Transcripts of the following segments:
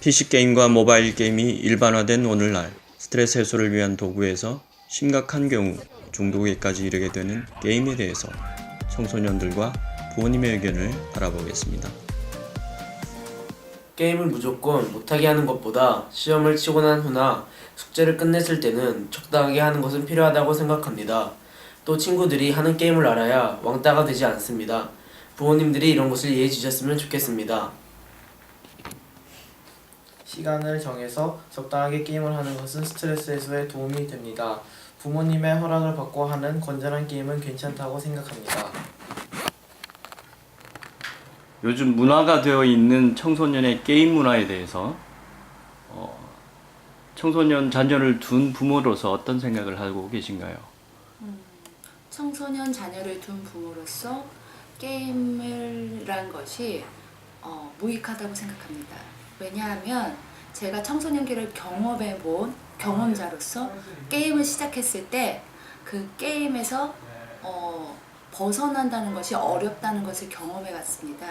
PC게임과 모바일 게임이 일반화된 오늘날 스트레스 해소를 위한 도구에서 심각한 경우 중독에까지 이르게 되는 게임에 대해서 청소년들과 부모님의 의견을 알아보겠습니다. 게임을 무조건 못하게 하는 것보다 시험을 치고 난 후나 숙제를 끝냈을 때는 적당하게 하는 것은 필요하다고 생각합니다. 또 친구들이 하는 게임을 알아야 왕따가 되지 않습니다. 부모님들이 이런 것을 이해해 주셨으면 좋겠습니다. 시간을 정해서 적당하게 게임을 하는 것은 스트레스 해소에 도움이 됩니다. 부모님의 허락을 받고 하는 건전한 게임은 괜찮다고 생각합니다. 요즘 문화가 되어 있는 청소년의 게임 문화에 대해서 청소년 자녀를 둔 부모로서 어떤 생각을 하고 계신가요? 청소년 자녀를 둔 부모로서 게임이란 것이 무익하다고 생각합니다. 왜냐하면 제가 청소년기를 경험해본 경험자로서 게임을 시작했을 때 그 게임에서 벗어난다는 것이 어렵다는 것을 경험해 봤습니다.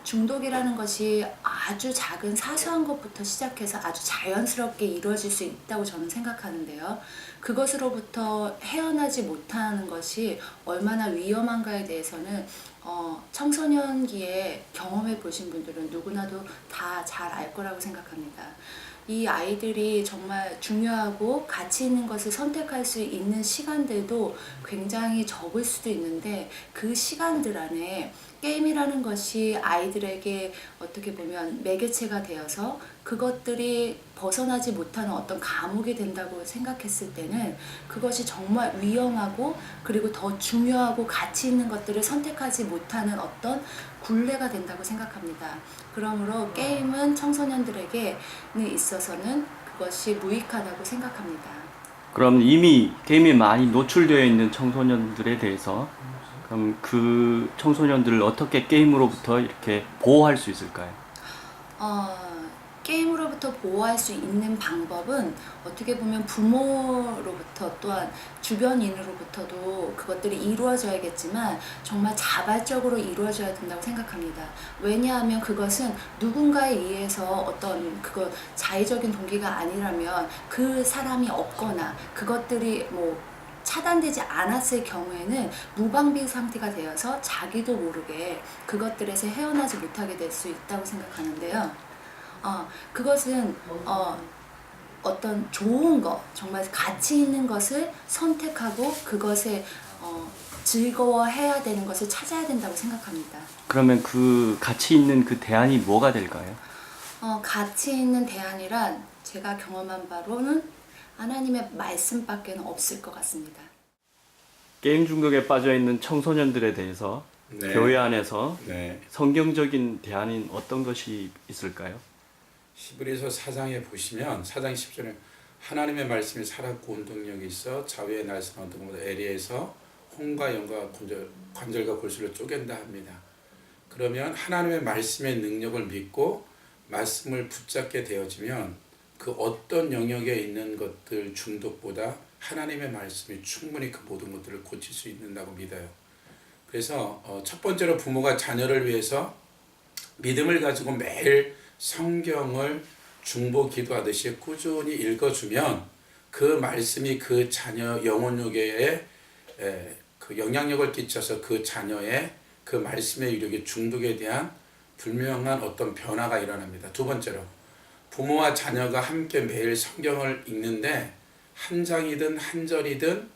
중독이라는 것이 아주 작은 사소한 것부터 시작해서 아주 자연스럽게 이루어질 수 있다고 저는 생각하는데요. 그것으로부터 헤어나지 못하는 것이 얼마나 위험한가에 대해서는 청소년기에 경험해 보신 분들은 누구나도 다 잘 알 거라고 생각합니다. 이 아이들이 정말 중요하고 가치 있는 것을 선택할 수 있는 시간들도 굉장히 적을 수도 있는데 그 시간들 안에 게임이라는 것이 아이들에게 어떻게 보면 매개체가 되어서 그것들이 벗어나지 못하는 어떤 감옥이 된다고 생각했을 때는 그것이 정말 위험하고 그리고 더 중요하고 가치 있는 것들을 선택하지 못하는 어떤 굴레가 된다고 생각합니다. 그러므로 게임은 청소년들에게 있어서는 그것이 무익하다고 생각합니다. 그럼 이미 게임에 많이 노출되어 있는 청소년들에 대해서 그럼 그 청소년들을 어떻게 게임으로부터 이렇게 보호할 수 있을까요? 게임으로부터 보호할 수 있는 방법은 어떻게 보면 부모로부터 또한 주변인으로부터도 그것들이 이루어져야겠지만 정말 자발적으로 이루어져야 된다고 생각합니다. 왜냐하면 그것은 누군가에 의해서 어떤 자의적인 동기가 아니라면 그 사람이 없거나 그것들이 차단되지 않았을 경우에는 무방비 상태가 되어서 자기도 모르게 그것들에서 헤어나지 못하게 될 수 있다고 생각하는데요. 그것은 어떤 좋은 것, 정말 가치 있는 것을 선택하고 그것에 즐거워해야 되는 것을 찾아야 된다고 생각합니다. 그러면 그 가치 있는 그 대안이 뭐가 될까요? 가치 있는 대안이란 제가 경험한 바로는 하나님의 말씀밖에 없을 것 같습니다. 게임 중독에 빠져 있는 청소년들에 대해서 교회 안에서 성경적인 대안인 어떤 것이 있을까요? 히브리서 4장에 보시면 4장 10절에 하나님의 말씀이 살았고 운동력이 있어 자위의 날선 어떤 것보다 에리에서 혼과 영과 관절과 골수를 쪼갠다 합니다. 그러면 하나님의 말씀의 능력을 믿고 말씀을 붙잡게 되어지면 그 어떤 영역에 있는 것들 중독보다 하나님의 말씀이 충분히 그 모든 것들을 고칠 수 있는다고 믿어요. 그래서 첫 번째로 부모가 자녀를 위해서 믿음을 가지고 매일 성경을 중보 기도하듯이 꾸준히 읽어주면 그 말씀이 그 자녀 영혼육에 그 영향력을 끼쳐서 그 자녀의 그 말씀의 이력의 중독에 대한 분명한 어떤 변화가 일어납니다. 두 번째로 부모와 자녀가 함께 매일 성경을 읽는데 한 장이든 한 절이든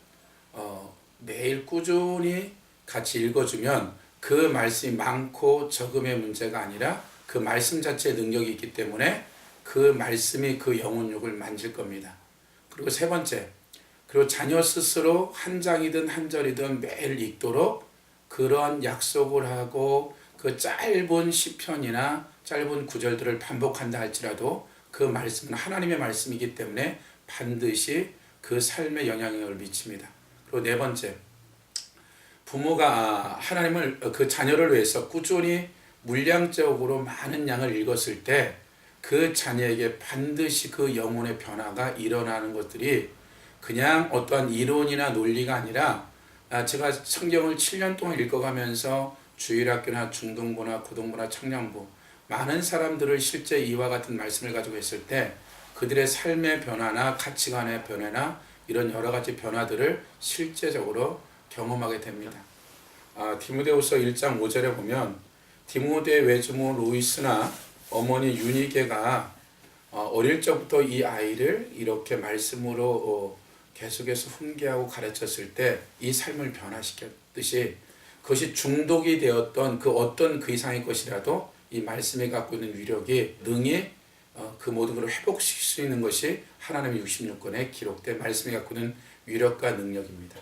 매일 꾸준히 같이 읽어주면 그 말씀이 많고 적음의 문제가 아니라 그 말씀 자체의 능력이 있기 때문에 그 말씀이 그 영혼육을 만질 겁니다. 그리고 세 번째, 그리고 자녀 스스로 한 장이든 한 절이든 매일 읽도록 그런 약속을 하고 그 짧은 시편이나 짧은 구절들을 반복한다 할지라도 그 말씀은 하나님의 말씀이기 때문에 반드시 그 삶에 영향력을 미칩니다. 그리고 네 번째, 부모가 하나님을 그 자녀를 위해서 꾸준히 물량적으로 많은 양을 읽었을 때 그 자녀에게 반드시 그 영혼의 변화가 일어나는 것들이 그냥 어떠한 이론이나 논리가 아니라 제가 성경을 7년 동안 읽어가면서 주일학교나 중등부나 고등부나 청년부 많은 사람들을 실제 이와 같은 말씀을 가지고 했을 때 그들의 삶의 변화나 가치관의 변화나 이런 여러 가지 변화들을 실제적으로 경험하게 됩니다. 디모데후서 1장 5절에 보면 디모데 외조모 로이스나 어머니 유니게가 어릴 적부터 이 아이를 이렇게 말씀으로 계속해서 훈계하고 가르쳤을 때 이 삶을 변화시켰듯이 그것이 중독이 되었던 그 어떤 그 이상의 것이라도 이 말씀이 갖고 있는 위력이 능히 그 모든 걸 회복시킬 수 있는 것이 하나님의 66권에 기록된 말씀이 갖고 있는 위력과 능력입니다.